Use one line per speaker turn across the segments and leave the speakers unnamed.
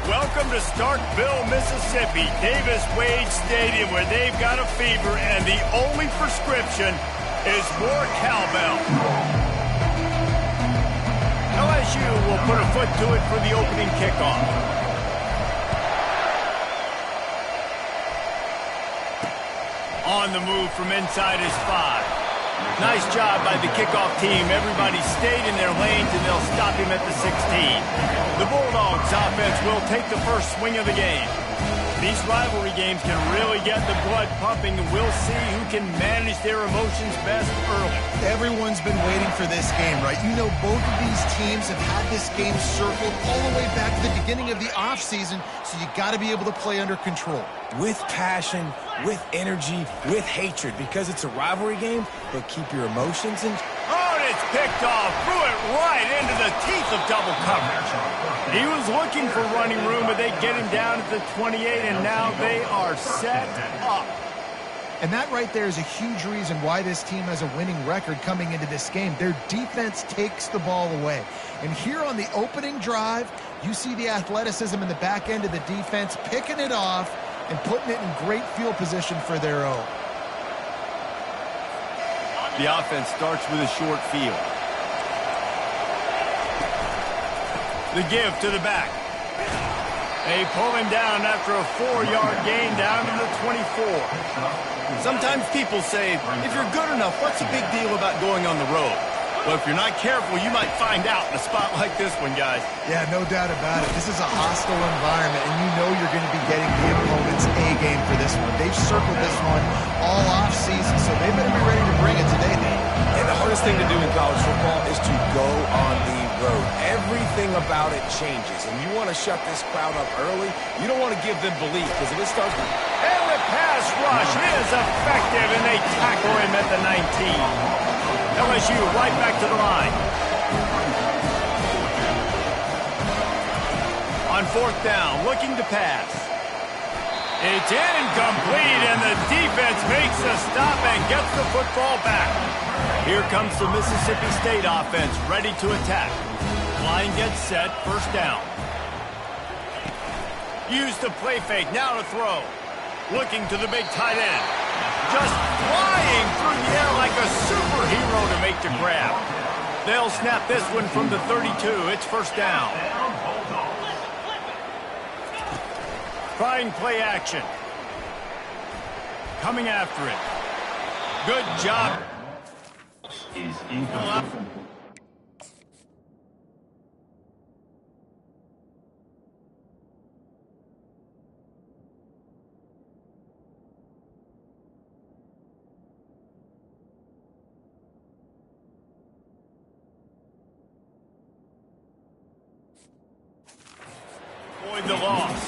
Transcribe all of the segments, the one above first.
Welcome to Starkville, Mississippi, Davis Wade Stadium, where they've got a fever, and the only prescription is more cowbell. LSU will put a foot to it for the opening kickoff. On the move from inside his 5. Nice job by the kickoff team. Everybody stayed in their lanes, and they'll stop him at the 16. The Bulldogs offense will take the first swing of the game. These rivalry games can really get the blood pumping, and we'll see who can manage their emotions best early.
Everyone's been waiting for this game, right? You know, both of these teams have had this game circled all the way back to the beginning of the offseason, so you got to be able to play under control.
With passion, with energy, with hatred, because it's a rivalry game, but keep your emotions in.
Oh, and it's picked off, threw it right into the teeth of double coverage. He was looking for running room, but they get him down at the 28, and now they are set up.
And that right there is a huge reason why this team has a winning record coming into this game. Their defense takes the ball away. And here on the opening drive, you see the athleticism in the back end of the defense, picking it off and putting it in great field position for their own.
The offense starts with a short field. The give to the back. They pull him down after a 4-yard gain down to the 24. Sometimes people say, if you're good enough, what's the big deal about going on the road? Well, if you're not careful, you might find out in a spot like this one, guys.
Yeah, no doubt about it. This is a hostile environment, and you know you're going to be getting the opponent's A-game for this one. They've circled this one all off-season, so they better be ready to bring it today, Nate.
And the hardest thing to do in college football is to go on the road. Everything about it changes, and you want to shut this crowd up early. You don't want to give them belief, because if it starts to...
And the pass rush is effective, and they tackle him at the 19. LSU right back to the line. On 4th down, looking to pass. It's incomplete, and the defense makes a stop and gets the football back. Here comes the Mississippi State offense, ready to attack. Line gets set, first down. Use the play fake, now to throw. Looking to the big tight end. Just flying through the air like a superhero to make the grab. They'll snap this one from the 32. It's first down. Trying play action. Coming after it. Good job. The loss.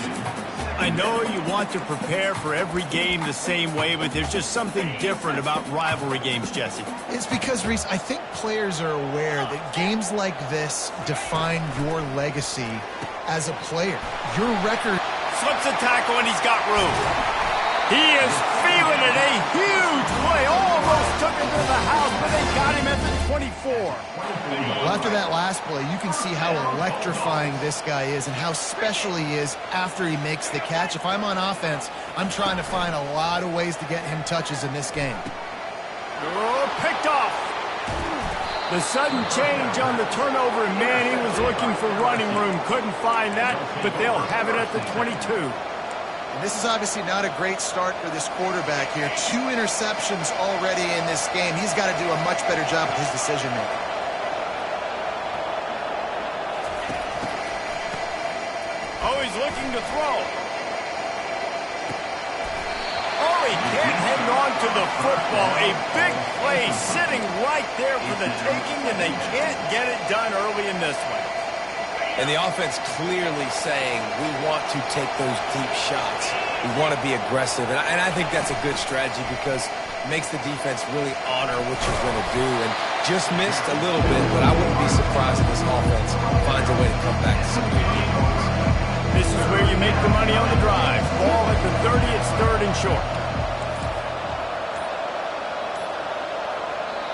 I know you want to prepare for every game the same way, but there's just something different about rivalry games, Jesse.
It's because, Reese, I think players are aware that games like this define your legacy as a player. Your record...
Slips a tackle, and he's got room. He is feeling it. A huge play. Almost took him to the house, but they got him at the 24.
Well, after that last play, you can see how electrifying this guy is and how special he is after he makes the catch. If I'm on offense, I'm trying to find a lot of ways to get him touches in this game.
Oh, picked off. The sudden change on the turnover, and man, he was looking for running room. Couldn't find that, but they'll have it at the 22.
And this is obviously not a great start for this quarterback here. 2 interceptions already in this game. He's got to do a much better job with his decision-making.
Oh, he's looking to throw. Oh, he can't hang on to the football. A big play sitting right there for the taking, and they can't get it done early in this one.
And the offense clearly saying, we want to take those deep shots. We want to be aggressive. And I think that's a good strategy because it makes the defense really honor what you're going to do. And just missed a little bit, but I wouldn't be surprised if this offense finds a way to come back to some of the deep balls.
This is where you make the money on the drive. Ball at the 30, it's 3rd and short.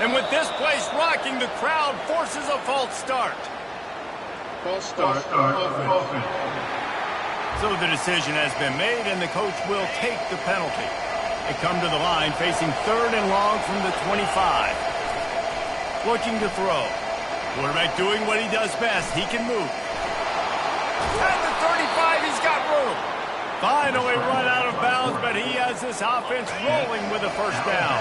And with this place rocking, the crowd forces a false start.
False start. Offense.
So the decision has been made, and the coach will take the penalty. They come to the line facing 3rd and long from the 25. Looking to throw. Quarterback doing what he does best. He can move. At the 35, he's got room. Finally run out of bounds, but he has this offense rolling with a first down.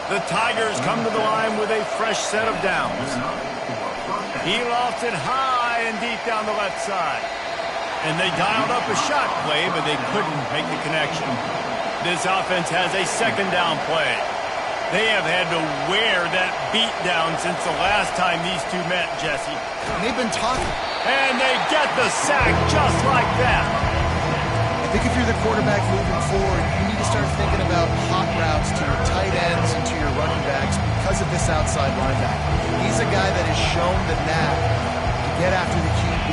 The Tigers come to the line with a fresh set of downs. He lofts it high and deep down the left side. And they dialed up a shot play, but they couldn't make the connection. This offense has a 2nd down play. They have had to wear that beat down since the last time these two met, Jesse.
They've been talking.
And they get the sack just like that.
I think if you're the quarterback moving forward, you need to start thinking about hot routes to your tight ends and to your running backs because of this outside linebacker. He's a guy that has shown the knack to get after the QB.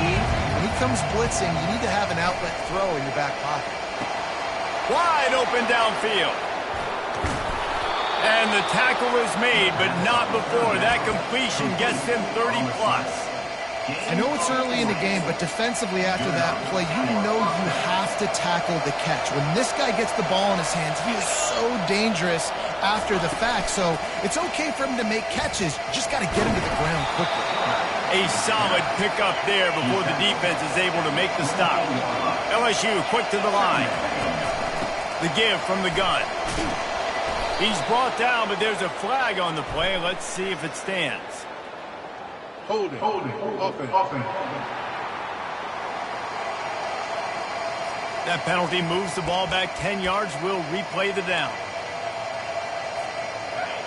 When he comes blitzing, you need to have an outlet throw in your back pocket.
Wide open downfield. And the tackle is made, but not before that completion gets him 30-plus.
I know it's early in the game, but defensively after that play, you know you have to tackle the catch. When this guy gets the ball in his hands, he is so dangerous after the fact. So it's okay for him to make catches. You just got to get him to the ground quickly.
A solid pickup there before the defense is able to make the stop. LSU quick to the line. The give from the gun. He's brought down, but there's a flag on the play. Let's see if it stands.
Hold it. Offense.
That penalty moves the ball back 10 yards. We'll replay the down.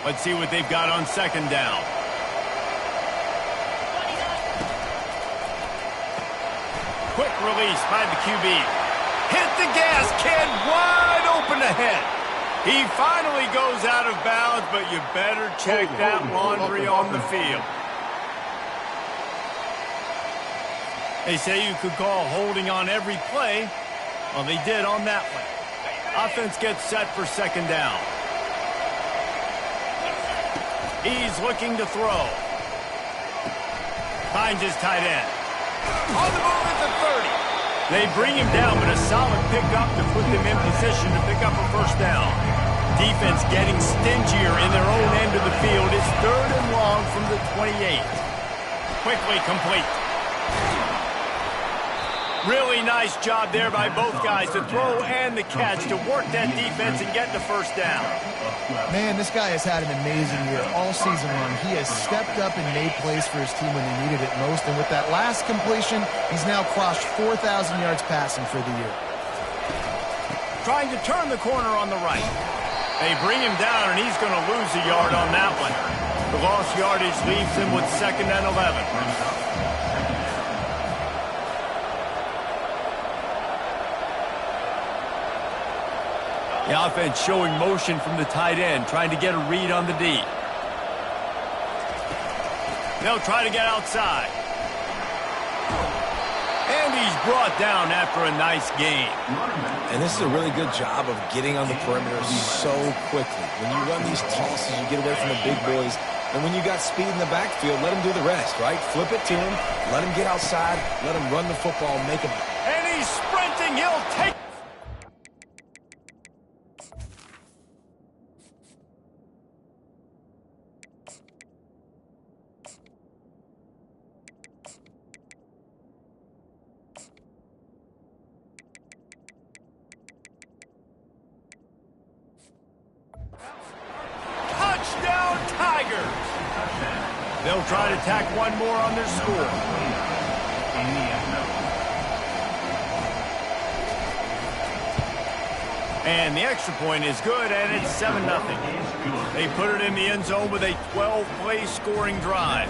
Let's see what they've got on 2nd down. Quick release by the QB. Hit the gas, kid. Wide open ahead. He finally goes out of bounds, but you better check that laundry on the field. They say you could call holding on every play. Well, they did on that one. Offense gets set for 2nd down. He's looking to throw. Finds his tight end. On the move at the 30. They bring him down, but a solid pickup to put them in position to pick up a first down. Defense getting stingier in their own end of the field. It's 3rd and long from the 28. Quickly complete. Really nice job there by both guys to throw and the catch to work that defense and get the first down.
Man, this guy has had an amazing year all season long. He has stepped up and made plays for his team when they needed it most. And with that last completion, he's now crossed 4,000 yards passing for the year.
Trying to turn the corner on the right. They bring him down, and he's going to lose a yard on that one. The lost yardage leaves him with 2nd and 11. The offense showing motion from the tight end, trying to get a read on the D. They'll try to get outside. And he's brought down after a nice gain.
And this is a really good job of getting on the perimeter so quickly. When you run these tosses, you get away from the big boys. And when you got speed in the backfield, let him do the rest, right? Flip it to him, let him get outside, let him run the football, make him.
And he's sprinting. He'll take. Touchdown, Tigers! They'll try to tack one more on their score. And the extra point is good, and it's 7-0. They put it in the end zone with a 12-play scoring drive.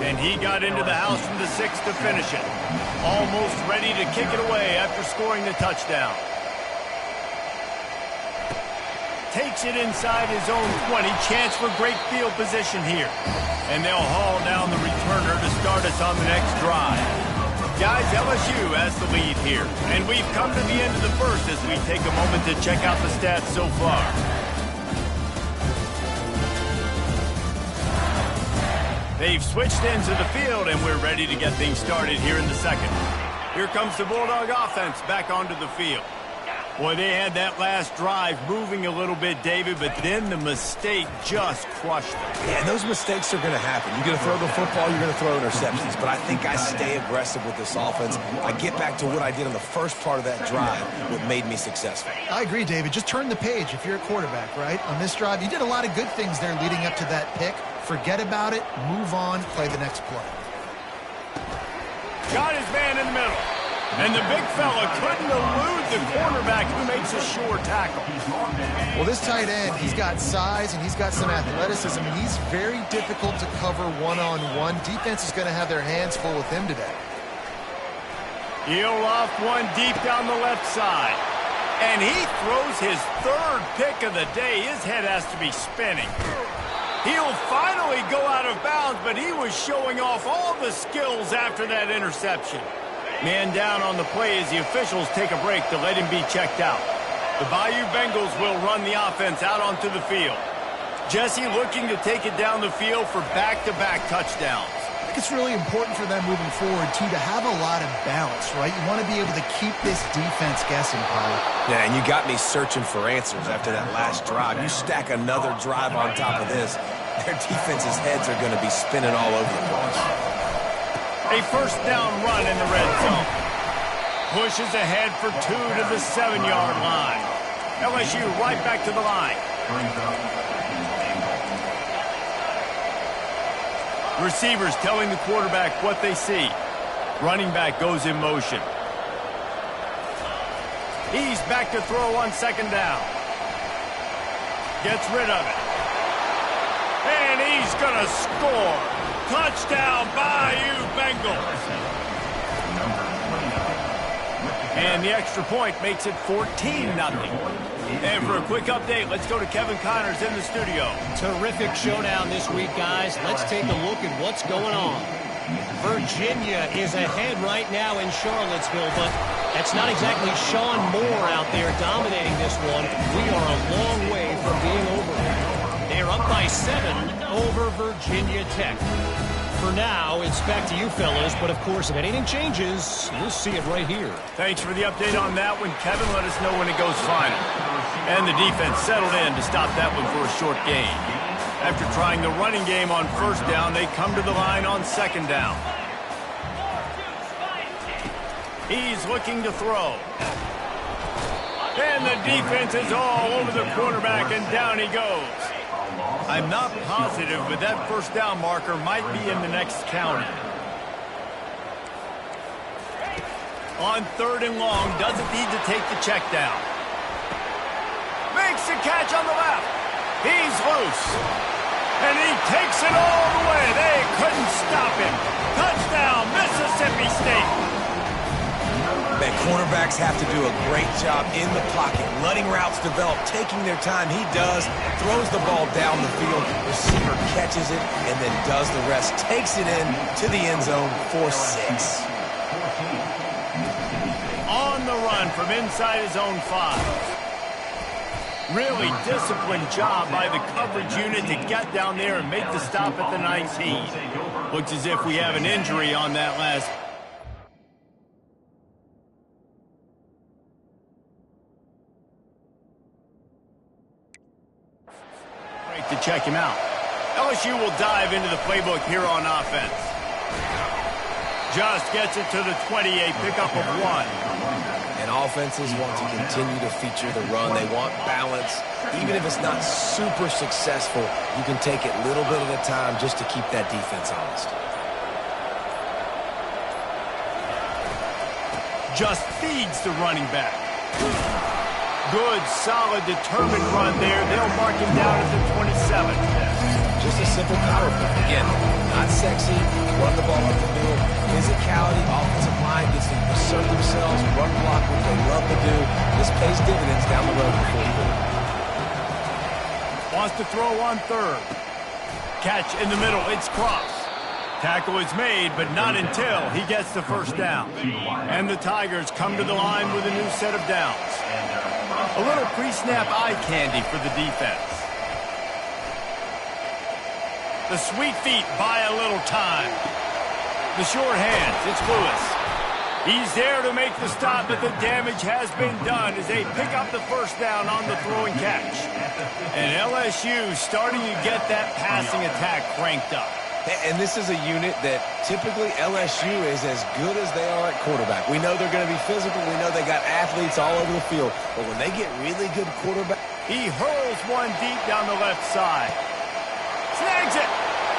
And he got into the house from the 6 to finish it. Almost ready to kick it away after scoring the touchdown. Takes it inside his own 20. Chance for great field position here. And they'll haul down the returner to start us on the next drive. Guys, LSU has the lead here. And we've come to the end of the first as we take a moment to check out the stats so far. They've switched ends of the field, and we're ready to get things started here in the second. Here comes the Bulldog offense back onto the field. Boy, they had that last drive moving a little bit, David, but then the mistake just crushed them.
Yeah, and those mistakes are going to happen. You're going to throw the football, you're going to throw interceptions. But I think I stay aggressive with this offense. I get back to what I did on the first part of that drive, what made me successful.
I agree, David. Just turn the page if you're a quarterback, right? On this drive, you did a lot of good things there leading up to that pick. Forget about it, move on, play the next play.
Got his man in the middle. And the big fella couldn't elude the cornerback who makes a sure tackle.
Well, this tight end, he's got size and he's got some athleticism, and he's very difficult to cover one-on-one. Defense is going to have their hands full with him today.
He'll loft one deep down the left side. And he throws his third pick of the day. His head has to be spinning. He'll finally go out of bounds, but he was showing off all the skills after that interception. Man down on the play as the officials take a break to let him be checked out. The Bayou Bengals will run the offense out onto the field. Jesse looking to take it down the field for back-to-back touchdowns.
I think it's really important for them moving forward, too, to have a lot of balance, right? You want to be able to keep this defense guessing, Paulie.
Yeah, and you got me searching for answers after that last drive. You stack another drive on top of this, their defense's heads are going to be spinning all over the place.
A first down run in the red zone. Pushes ahead for 2 to the 7-yard line. LSU right back to the line. Receivers telling the quarterback what they see. Running back goes in motion. He's back to throw on second down. Gets rid of it. And he's going to score. Touchdown, Bayou Bengals. And the extra point makes it 14-0. And for a quick update, let's go to Kevin Connors in the studio.
Terrific showdown this week, guys. Let's take a look at what's going on. Virginia is ahead right now in Charlottesville, but that's not exactly Sean Moore out there dominating this one. We are a long way from being over. They're up by 7 over Virginia Tech. For now, it's back to you fellas, but of course, if anything changes, you'll see it right here.
Thanks for the update on that one, Kevin. Let us know when it goes final. And the defense settled in to stop that one for a short gain. After trying the running game on first down, they come to the line on second down. He's looking to throw. And the defense is all over the quarterback, and down he goes. I'm not positive, but that first down marker might be in the next county. On third and long, doesn't need to take the check down. Makes the catch on the left. He's loose. And he takes it all the way. They couldn't stop him. Touchdown, Mississippi State.
Man, cornerbacks have to do a great job in the pocket, letting routes develop, taking their time. He does, throws the ball down the field, receiver catches it, and then does the rest. Takes it in to the end zone for 6.
On the run from inside his own 5. Really disciplined job by the coverage unit to get down there and make the stop at the 19. Looks as if we have an injury on that last. To check him out. LSU will dive into the playbook here on offense. Just gets it to the 28, pickup of 1.
And offenses want to continue to feature the run. They want balance. Even if it's not super successful, you can take it little bit at a time just to keep that defense honest.
Just feeds the running back. Good, solid, determined run there. They'll mark him down at the 27.
Just a simple power play. Again, not sexy. Run the ball up the middle. Physicality, offensive line gets to assert themselves, run block, what they love to do. This pays dividends down the road in the fourth quarter.
Wants to throw on third. Catch in the middle. It's cross. Tackle is made, but not until he gets the first down. And the Tigers come to the line with a new set of downs. A little pre-snap eye candy for the defense. The sweet feet buy a little time. The short hands, it's Lewis. He's there to make the stop, but the damage has been done as they pick up the first down on the throwing catch. And LSU starting to get that passing attack cranked up.
And this is a unit that typically LSU is as good as they are at quarterback. We know they're going to be physical. We know they got athletes all over the field. But when they get really good quarterback...
He hurls one deep down the left side. Snags it.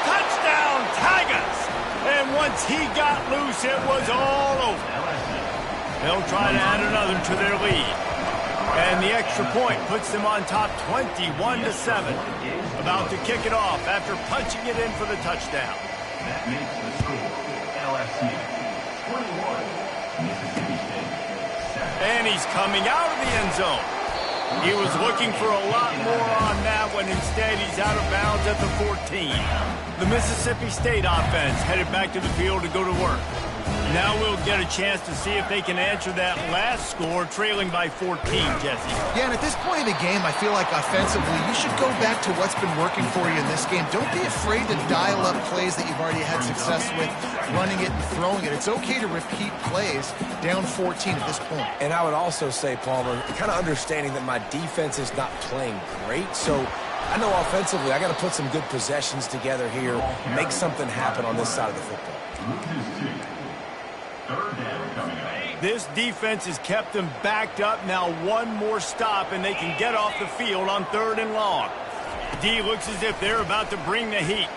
Touchdown, Tigers. And once he got loose, it was all over. They'll try to add another to their lead. And the extra point puts them on top 21-7. About to kick it off after punching it in for the touchdown.
That makes the score LSU 21, Mississippi State 7.
And he's coming out of the end zone. He was looking for a lot more on that when instead he's out of bounds at the 14. The Mississippi State offense headed back to the field to go to work. Now we'll get a chance to see if they can answer that last score, trailing by 14, Jesse.
Yeah, and at this point in the game, I feel like offensively, you should go back to what's been working for you in this game. Don't be afraid to dial up plays that you've already had success with, running it and throwing it. It's okay to repeat plays down 14 at this point.
And I would also say, Palmer, kind of understanding that my defense is not playing great, so I know offensively I got to put some good possessions together here, make something happen on this side of the football.
This defense has kept them backed up. Now one more stop, and they can get off the field on 3rd and long. D looks as if they're about to bring the heat.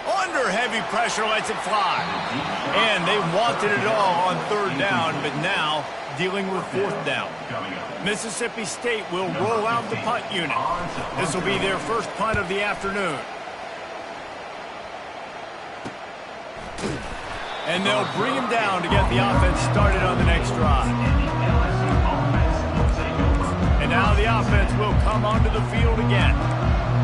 Under heavy pressure, lets it fly. And they wanted it all on 3rd down, but now dealing with 4th down. Mississippi State will roll out the punt unit. This will be their first punt of the afternoon. And they'll bring him down to get the offense started on the next drive. And now the offense will come onto the field again.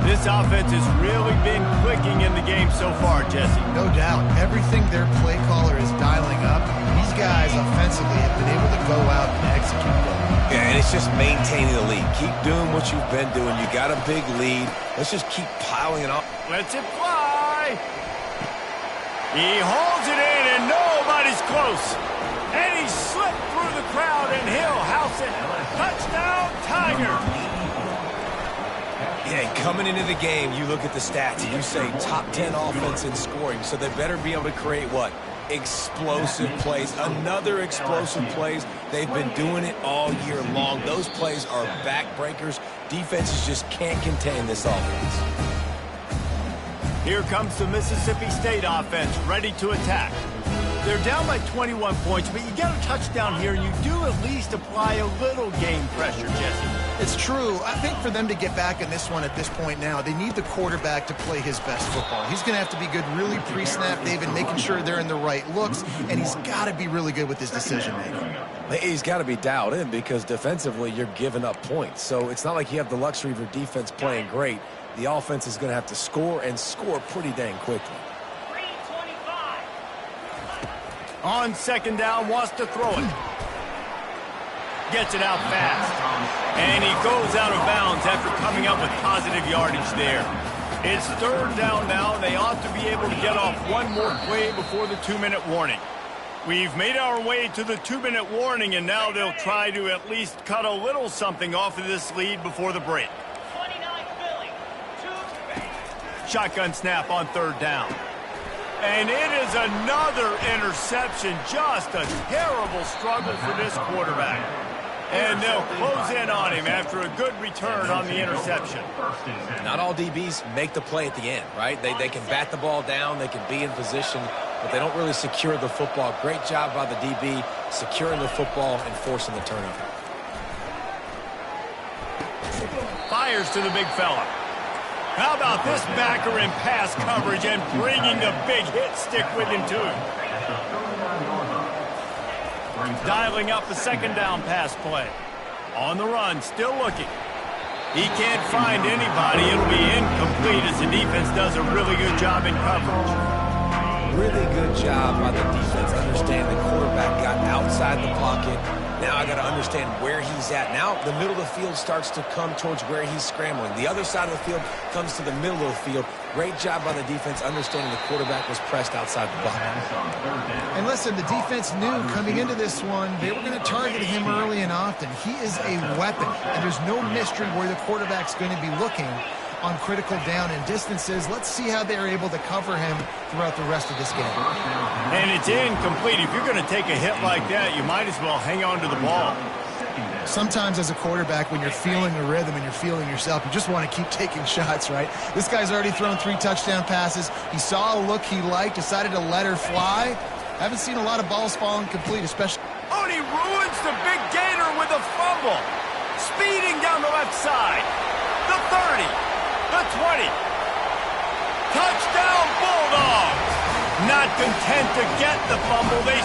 This offense has really been clicking in the game so far, Jesse.
No doubt. Everything their play caller is dialing up, these guys offensively have been able to go out and execute them.
Yeah, and it's just maintaining the lead. Keep doing what you've been doing. You got a big lead. Let's just keep piling it on.
Lets it fly. He holds it in, and nobody's close. And he slipped through the crowd, and he'll house it. Touchdown, Tigers.
Yeah, coming into the game, you look at the stats, and you say top 10 offense in scoring, so they better be able to create what? Explosive plays. Another explosive plays. They've been doing it all year long. Those plays are backbreakers. Defenses just can't contain this offense.
Here comes the Mississippi State offense, ready to attack. They're down by 21 points, but you get a touchdown here, and you do at least apply a little game pressure, Jesse.
It's true. I think for them to get back in this one at this point now, they need the quarterback to play his best football. He's going to have to be good really pre-snap, David, making sure they're in the right looks, and he's got to be really good with his decision-making.
He's got to be dialed in because defensively you're giving up points. So it's not like you have the luxury of your defense playing great. The offense is going to have to score and score pretty dang quickly.
On 2nd down, wants to throw it. Gets it out fast. And he goes out of bounds after coming up with positive yardage there. It's 3rd down now. They ought to be able to get off one more play before the 2-minute warning. We've made our way to the 2-minute warning, and now they'll try to at least cut a little something off of this lead before the break. Shotgun snap on 3rd down. And it is another interception. Just a terrible struggle for this quarterback. And they'll close in on him after a good return on the interception.
Not all DBs make the play at the end, right? They can bat the ball down, they can be in position, but they don't really secure the football. Great job by the DB securing the football and forcing the turnover.
Fires to the big fella. How about this backer in pass coverage and bringing the big hit stick with him, too? Dialing up the 2nd down pass play. On the run, still looking. He can't find anybody. It'll be incomplete as the defense does a really good job in coverage.
Really good job by the defense. Understand the quarterback got outside the pocket. Now now I got to understand where he's at. Now the middle of the field starts to come towards where he's scrambling. The other side of the field comes to the middle of the field. Great job by the defense understanding the quarterback was pressed outside the pocket.
And listen, the defense knew coming into this one, they were going to target him early and often. He is a weapon, and there's no mystery where the quarterback's going to be looking on critical down and distances. Let's see how they're able to cover him throughout the rest of this game.
And it's incomplete. If you're going to take a hit like that, you might as well hang on to the ball.
Sometimes as a quarterback, when you're feeling the rhythm and you're feeling yourself, you just want to keep taking shots, right? This guy's already thrown 3 touchdown passes. He saw a look he liked, decided to let her fly. Haven't seen a lot of balls falling complete, especially...
Oh, and he ruins the big gator with a fumble. Speeding down the left side. The 30. The 20. Touchdown, Bulldogs. Not content to get the fumble, they...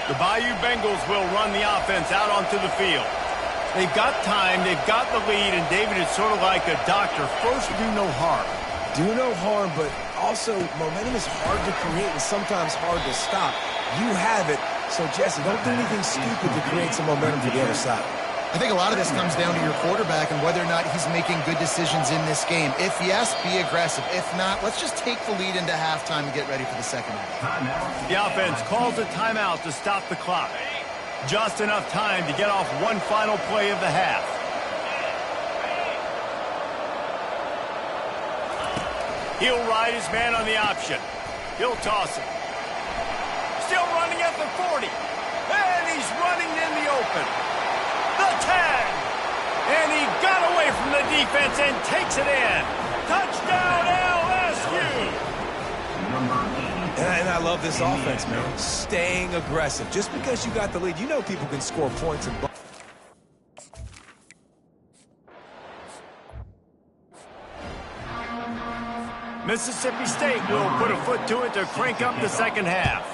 The Bayou Bengals will run the offense out onto the field. They've got time, they've got the lead, and David is sort of like a doctor. First, do no harm.
Do no harm, but also momentum is hard to create and sometimes hard to stop. You have it, so Jesse, don't do anything stupid to create some momentum for the other side.
I think a lot of this comes down to your quarterback and whether or not he's making good decisions in this game. If yes, be aggressive. If not, let's just take the lead into halftime and get ready for the second half.
The offense calls a timeout to stop the clock. Just enough time to get off one final play of the half. He'll ride his man on the option. He'll toss it. Still running at the 40. And he's running in the open. The 10. And he got away from the defense and takes it in. Touchdown, LSU.
And I love this offense, man. Staying aggressive. Just because you got the lead, you know people can score points and...
Mississippi State will put a foot to it to crank up the second half.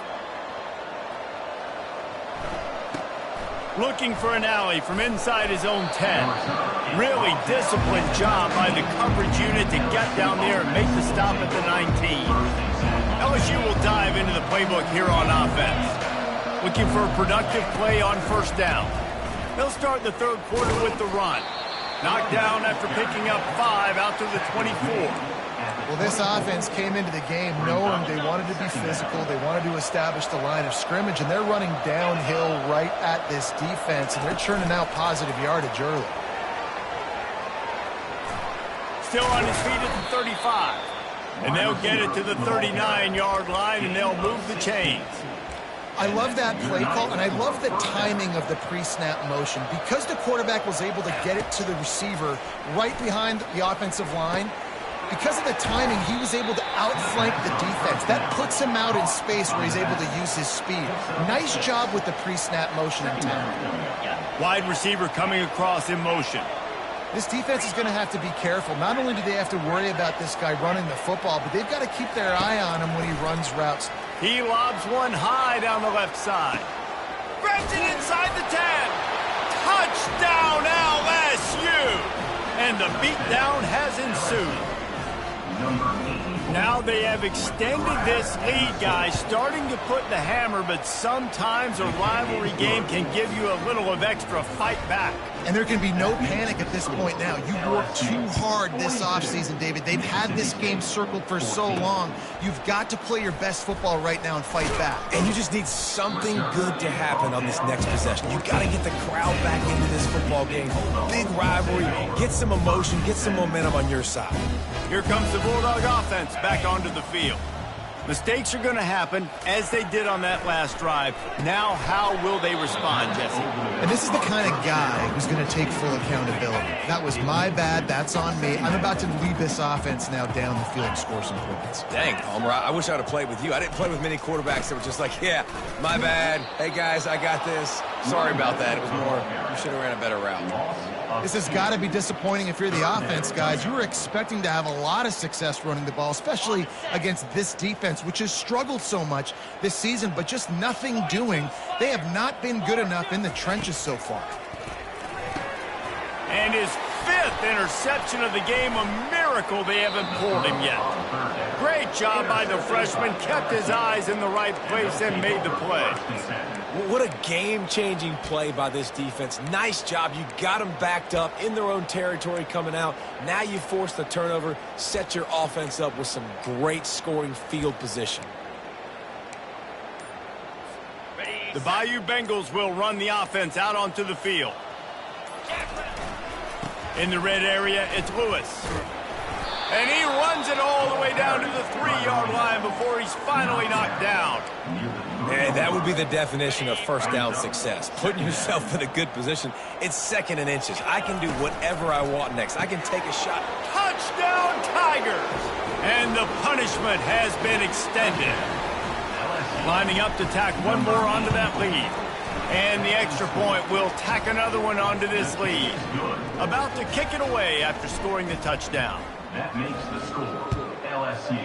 Looking for an alley from inside his own 10. Really disciplined job by the coverage unit to get down there and make the stop at the 19. LSU will dive into the playbook here on offense. Looking for a productive play on first down. They'll start the third quarter with the run. Knocked down after picking up 5 out to the 24.
Well, this offense came into the game knowing they wanted to be physical, they wanted to establish the line of scrimmage, and they're running downhill right at this defense, and they're churning out positive yardage early.
Still on his feet at the 35. And they'll get it to the 39-yard line, and they'll move the chains.
I love that play call, and I love the timing of the pre-snap motion. Because the quarterback was able to get it to the receiver right behind the offensive line, because of the timing, he was able to outflank the defense. That puts him out in space where he's able to use his speed. Nice job with the pre-snap motion and timing.
Wide receiver coming across in motion.
This defense is going to have to be careful. Not only do they have to worry about this guy running the football, but they've got to keep their eye on him when he runs routes.
He lobs one high down the left side. Grabs it inside the 10. Touchdown, LSU! And the beatdown has ensued. Now they have extended this lead, guys, starting to put the hammer, but sometimes a rivalry game can give you a little of extra fight back.
And there can be no panic at this point now. You worked too hard this offseason, David. They've had this game circled for so long. You've got to play your best football right now and fight back.
And you just need something good to happen on this next possession. You got to get the crowd back into this football game. Big rivalry. Get some emotion. Get some momentum on your side.
Here comes the Bulldog offense back onto the field. Mistakes are going to happen, as they did on that last drive. Now, how will they respond, Jesse?
And this is the kind of guy who's going to take full accountability. That was my bad. That's on me. I'm about to lead this offense now down the field and score some points.
Dang, Palmer, I wish I would have played with you. I didn't play with many quarterbacks that were just like, yeah, my bad. Hey, guys, I got this. Sorry about that. It was more, you should have ran a better route.
This has got to be disappointing if you're the offense, guys. You were expecting to have a lot of success running the ball, especially against this defense, which has struggled so much this season, but just nothing doing. They have not been good enough in the trenches so far.
And his 5th 4th interception of the game. A miracle they haven't pulled him yet. Great job by the freshman. Kept his eyes in the right place and made the play.
What a game-changing play by this defense. Nice job. You got them backed up in their own territory coming out. Now you force the turnover, set your offense up with some great scoring field position.
The Bayou Bengals will run the offense out onto the field. In the red area, it's Lewis. And he runs it all the way down to the 3-yard line before he's finally knocked down.
And that would be the definition of first down success. Putting yourself in a good position. It's 2nd and inches. I can do whatever I want next. I can take a shot.
Touchdown, Tigers! And the punishment has been extended. Lining up to tack one more onto that lead. And the extra point will tack another one onto this lead. About to kick it away after scoring the touchdown.
That makes the score LSU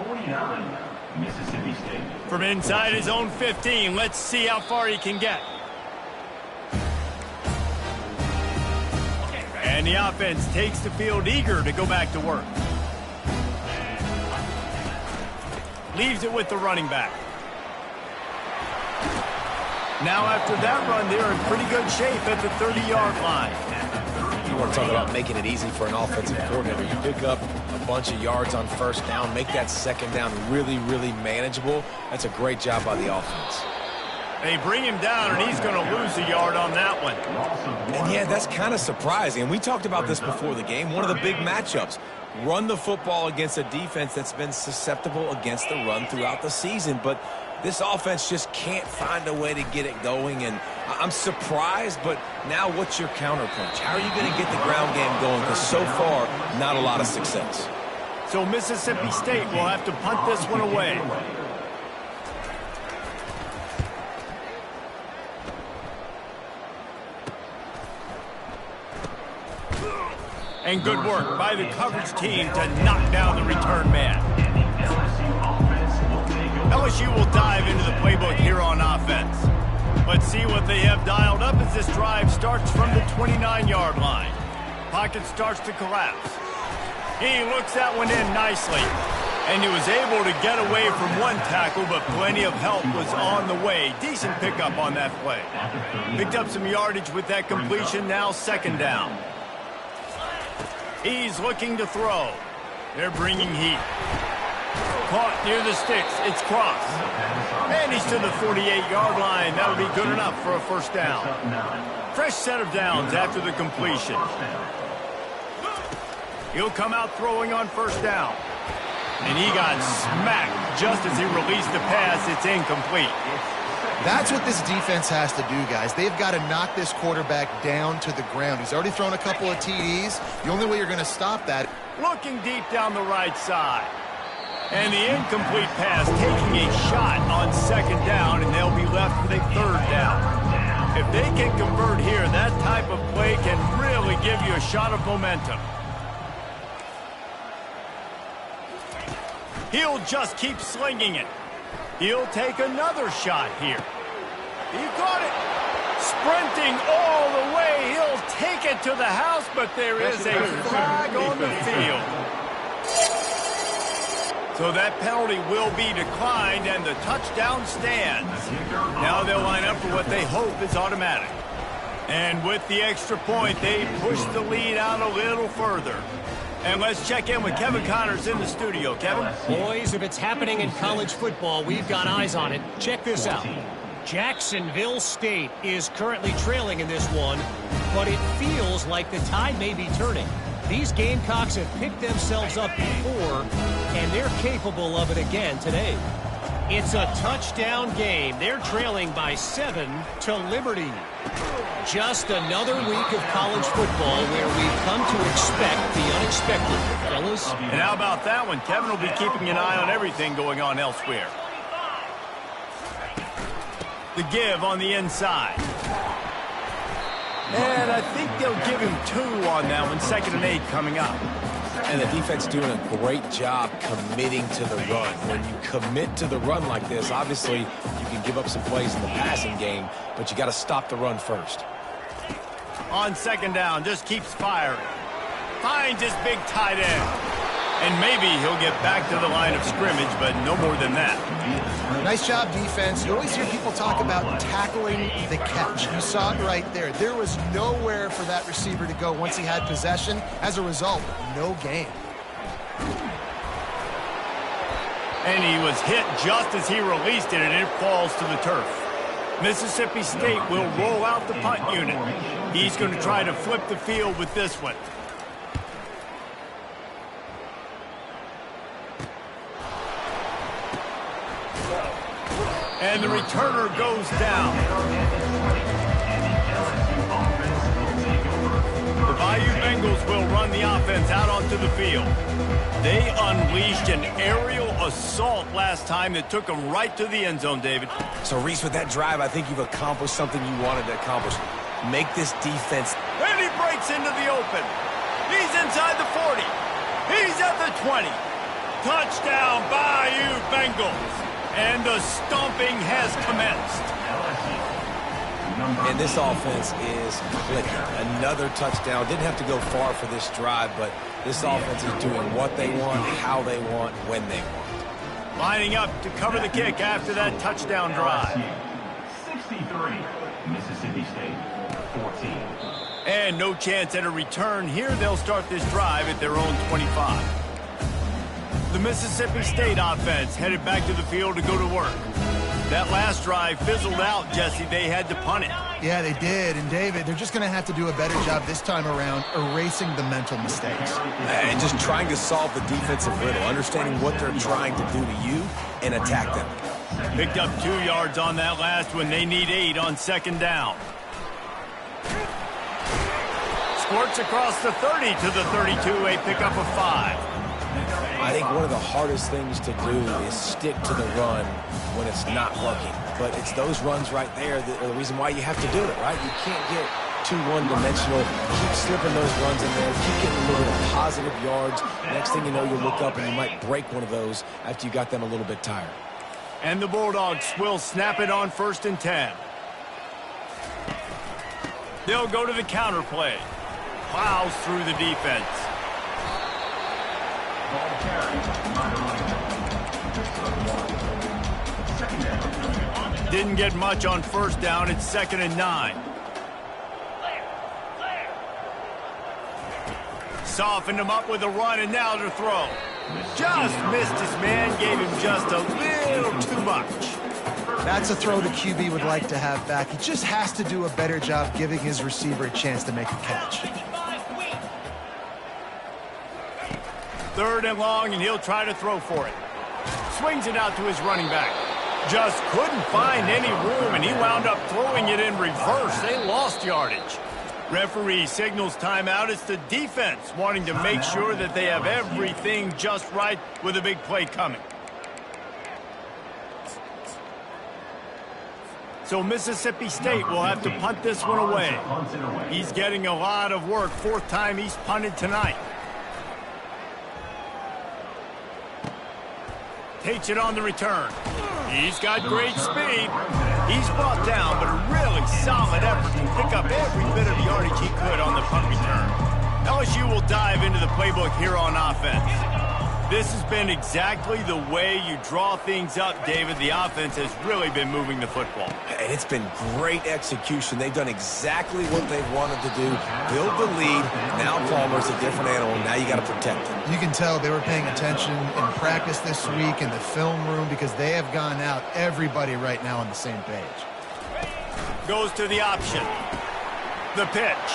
49, Mississippi State.
From inside his own 15, let's see how far he can get. And the offense takes the field eager to go back to work. Leaves it with the running back. Now after that run, they're in pretty good shape at the 30-yard line.
You want to talk about making it easy for an offensive coordinator. You pick up a bunch of yards on first down, make that second down really, really manageable. That's a great job by the offense.
They bring him down, and he's going to lose a yard on that one.
And yeah, that's kind of surprising. And we talked about this before the game. One of the big matchups. Run the football against a defense that's been susceptible against the run throughout the season. But this offense just can't find a way to get it going. And I'm surprised, but now what's your counterpunch? How are you going to get the ground game going? Because so far, not a lot of success.
So Mississippi State will have to punt this one away. And good work by the coverage team to knock down the return man. LSU will dive into the playbook here on offense. Let's see what they have dialed up as this drive starts from the 29-yard line. Pocket starts to collapse. He looks that one in nicely. And he was able to get away from one tackle, but plenty of help was on the way. Decent pickup on that play. Picked up some yardage with that completion, now 2nd down. He's looking to throw. They're bringing heat. Caught near the sticks. It's Cross. And he's to the 48-yard line. That'll be good enough for a first down. Fresh set of downs after the completion. He'll come out throwing on first down. And he got smacked just as he released the pass. It's incomplete.
That's what this defense has to do, guys. They've got to knock this quarterback down to the ground. He's already thrown a couple of TDs. The only way you're going to stop that.
Looking deep down the right side. And the incomplete pass taking a shot on 2nd down, and they'll be left with a 3rd down. If they can convert here, that type of play can really give you a shot of momentum. He'll just keep slinging it. He'll take another shot here. He got it. Sprinting all the way. He'll take it to the house, but there is a flag on the field. So that penalty will be declined, and the touchdown stands. Now they'll line up for what they hope is automatic. And with the extra point, they push the lead out a little further. And let's check in with Kevin Connors in the studio. Kevin?
Boys, if it's happening in college football, we've got eyes on it. Check this out. Jacksonville State is currently trailing in this one, but it feels like the tide may be turning. These Gamecocks have picked themselves up before, and they're capable of it again today. It's a touchdown game. They're trailing by 7 to Liberty. Just another week of college football where we've come to expect the unexpected, fellas.
And how about that one? Kevin will be keeping an eye on everything going on elsewhere. The give on the inside. And I think they'll give him 2 on that one. 2nd and 8 coming up.
And the defense doing a great job committing to the run. When you commit to the run like this, obviously you can give up some plays in the passing game, but you got to stop the run first.
On 2nd down, just keeps firing. finds his big tight end. And maybe he'll get back to the line of scrimmage, but no more than that.
Nice job, defense. You always hear people talk about tackling the catch. You saw it right there. There was nowhere for that receiver to go once he had possession. As a result, no gain.
And he was hit just as he released it, and it falls to the turf. Mississippi State will roll out the punt unit. He's going to try to flip the field with this one. And the returner goes down. The Bayou Bengals will run the offense out onto the field. They unleashed an aerial assault last time that took them right to the end zone, David.
So, Reese, with that drive, I think you've accomplished something you wanted to accomplish. Make this defense.
And he breaks into the open. He's inside the 40. He's at the 20. Touchdown, Bayou Bengals. And the stomping has commenced.
And this offense is clicking. Another touchdown. Didn't have to go far for this drive, but this offense is doing what they want, how they want, when they want.
Lining up to cover the kick after that touchdown drive.
63, Mississippi State, 14.
And no chance at a return. Here they'll start this drive at their own 25. The Mississippi State offense headed back to the field to go to work. That last drive fizzled out, Jesse. They had to punt it.
Yeah, they did. And, David, they're just going to have to do a better job this time around erasing the mental mistakes.
And just trying to solve the defensive riddle, understanding what they're trying to do to you and attack them.
Picked up 2 yards on that last one. They need 8 on second down. Squirts across the 30 to the 32, a pickup of 5.
I think one of the hardest things to do is stick to the run when it's not working. But it's those runs right there that are the reason why you have to do it, right? You can't get too one-dimensional. Keep slipping those runs in there. Keep getting a little bit of positive yards. Next thing you know, you look up and you might break one of those after you got them a little bit tired.
And the Bulldogs will snap it on 1st and 10. They'll go to the counter play. Plows through the defense. Didn't get much on 1st down. It's 2nd and 9. Softened him up with a run, and now to throw. Just missed his man, gave him just a little too much.
That's a throw the QB would like to have back. He just has to do a better job giving his receiver a chance to make a catch.
3rd and long, and he'll try to throw for it. Swings it out to his running back. Just couldn't find any room, and he wound up throwing it in reverse. They lost yardage. Referee signals timeout. It's the defense wanting to make sure that they have everything just right with a big play coming. So Mississippi State will have to punt this one away. He's getting a lot of work. 4th time he's punted tonight. Takes it on the return. He's got great speed. He's brought down, but a really solid effort to pick up every bit of yardage he could on the punt return. LSU will dive into the playbook here on offense. This has been exactly the way you draw things up, David. The offense has really been moving the football.
And it's been great execution. They've done exactly what they've wanted to do. Build the lead. Now Palmer's a different animal. Now you got to protect him.
You can tell they were paying attention in practice this week in the film room because they have gone out, everybody right now on the same page.
Goes to the option. The pitch.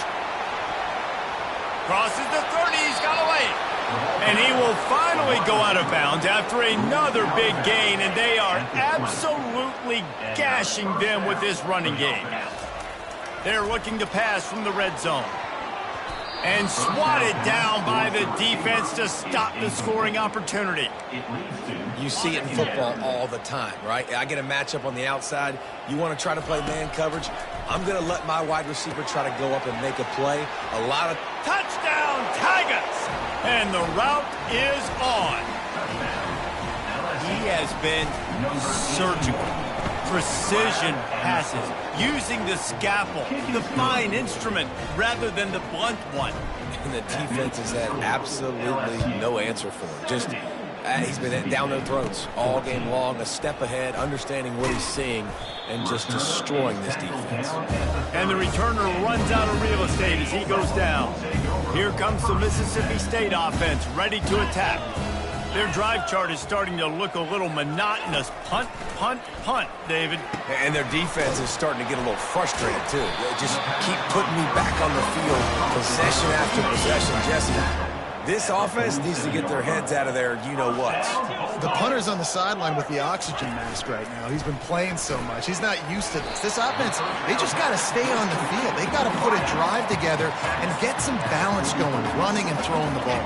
Crosses the 30. He's got away. And he will finally go out of bounds after another big gain, and they are absolutely gashing them with this running game. They're looking to pass from the red zone. And swatted down by the defense to stop the scoring opportunity.
You see it in football all the time, right? I get a matchup on the outside. You want to try to play man coverage? I'm going to let my wide receiver try to go up and make a play. A lot of
touchdown Tigers! And the route is on. He has been surgical. precision passes, using the scalpel, the fine instrument, rather than the blunt one.
And the defense has had absolutely no answer for him. Just, he's been down their throats all game long, a step ahead, understanding what he's seeing, and just destroying this defense.
And the returner runs out of real estate as he goes down. Here comes the Mississippi State offense, ready to attack. Their drive chart is starting to look a little monotonous. Punt, punt, punt, David.
And their defense is starting to get a little frustrated, too. They just keep putting me back on the field, possession after possession. Jesse, this offense needs to get their heads out of there, you-know-what.
The punter's on the sideline with the oxygen mask right now. He's been playing so much. He's not used to this. This offense, they just got to stay on the field. They got to put a drive together and get some balance going, running and throwing the ball.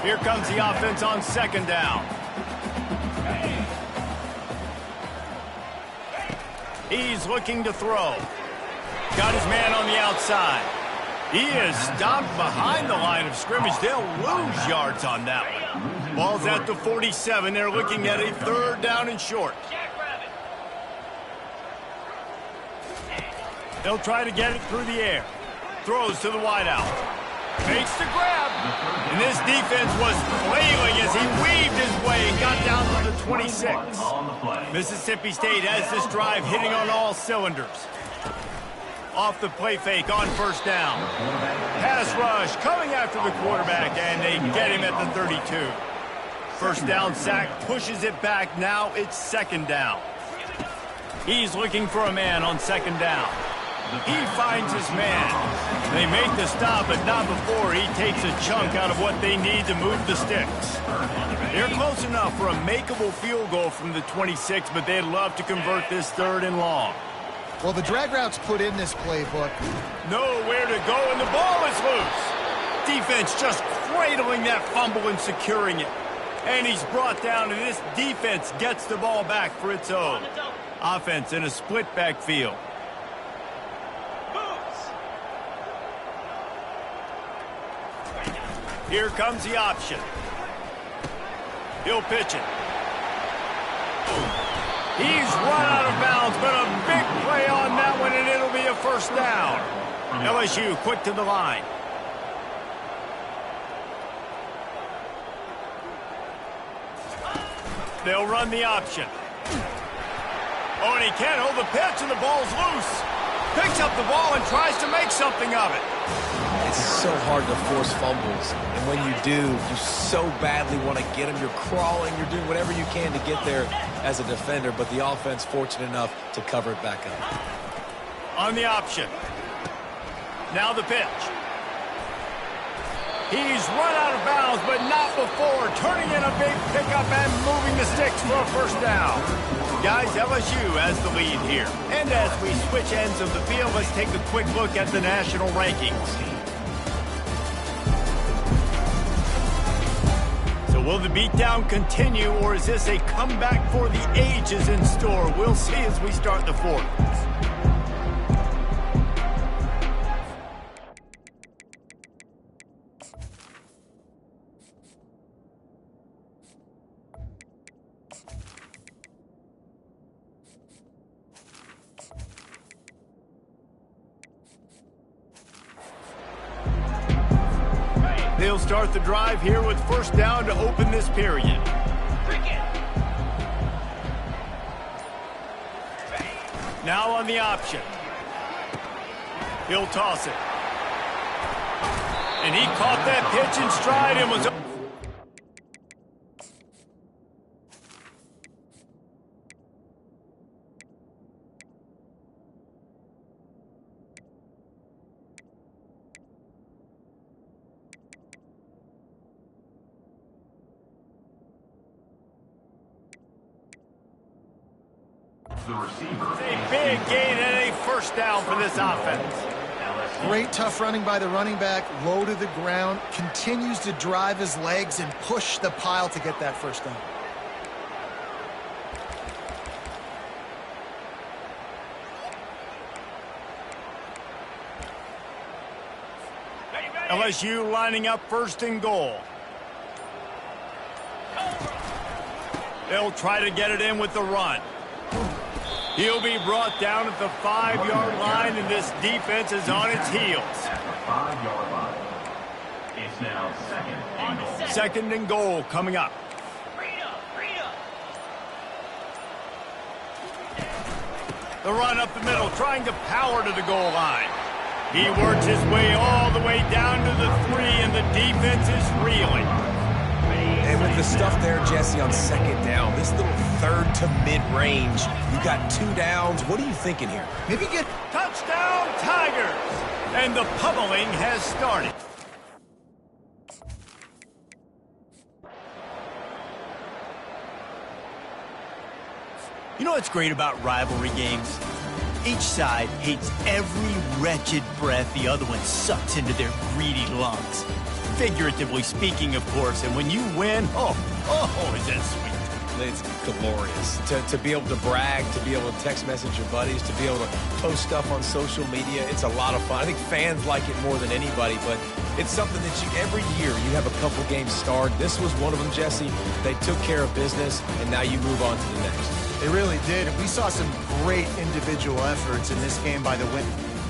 Here comes the offense on second down. He's looking to throw. Got his man on the outside. He is stopped behind the line of scrimmage. They'll lose yards on that one. Ball's at the 47. They're looking at a third down and short. They'll try to get it through the air. Throws to the wideout. Makes the grab. And this defense was flailing as he weaved his way and got down to the 26. Mississippi State has this drive hitting on all cylinders. Off the play fake on first down. Pass rush coming after the quarterback, and they get him at the 32. First down sack pushes it back. Now it's second down. He's looking for a man on second down. He finds his man. They make the stop, but not before he takes a chunk out of what they need to move the sticks. They're close enough for a makeable field goal from the 26, but they'd love to convert this third and long.
Well, the drag route's put in this playbook.
Nowhere to go, and the ball is loose. Defense just cradling that fumble and securing it. And he's brought down, and this defense gets the ball back for its own. Offense in a split backfield. Here comes the option. He'll pitch it. He's run out of bounds, but a big play on that one, and it'll be a first down. LSU quick to the line. They'll run the option. Oh, and he can't hold the pitch, and the ball's loose. Picks up the ball and tries to make something of it.
It's so hard to force fumbles, and when you do, you so badly want to get them. You're crawling, you're doing whatever you can to get there as a defender, but the offense fortunate enough to cover it back up.
On the option. Now the pitch. He's run out of bounds, but not before. Turning in a big pickup and moving the sticks for a first down. Guys, LSU has the lead here. And as we switch ends of the field, let's take a quick look at the national rankings. So will the beatdown continue, or is this a comeback for the ages in store? We'll see as we start the fourth. They'll start the drive here with first down to open this period. Now on the option. He'll toss it. And he caught that pitch in stride and was... A big gain and a first down for this offense.
Great tough running by the running back, low to the ground, continues to drive his legs and push the pile to get that first down.
LSU lining up first and goal. They'll try to get it in with the run. He'll be brought down at the 5-yard line, and this defense is on its heels.
At the 5-yard line. It's now second and goal.
Second and goal coming up. The run up the middle, trying to power to the goal line. He works his way all the way down to the 3, and the defense is reeling.
And with the stuff there, Jesse, on second down, this little third to mid-range, you got 2 downs. What are you thinking here?
Maybe get...
Touchdown, Tigers! And the pummeling has started. You know what's great about rivalry games? Each side hates every wretched breath the other one sucks into their greedy lungs. Figuratively speaking, of course, and when you win, oh, is that sweet.
It's glorious. To be able to brag, to be able to text message your buddies, to be able to post stuff on social media, it's a lot of fun. I think fans like it more than anybody, but it's something that every year you have a couple games starred. This was one of them, Jesse. They took care of business, and now you move on to the next.
They really did. We saw some great individual efforts in this game by the win.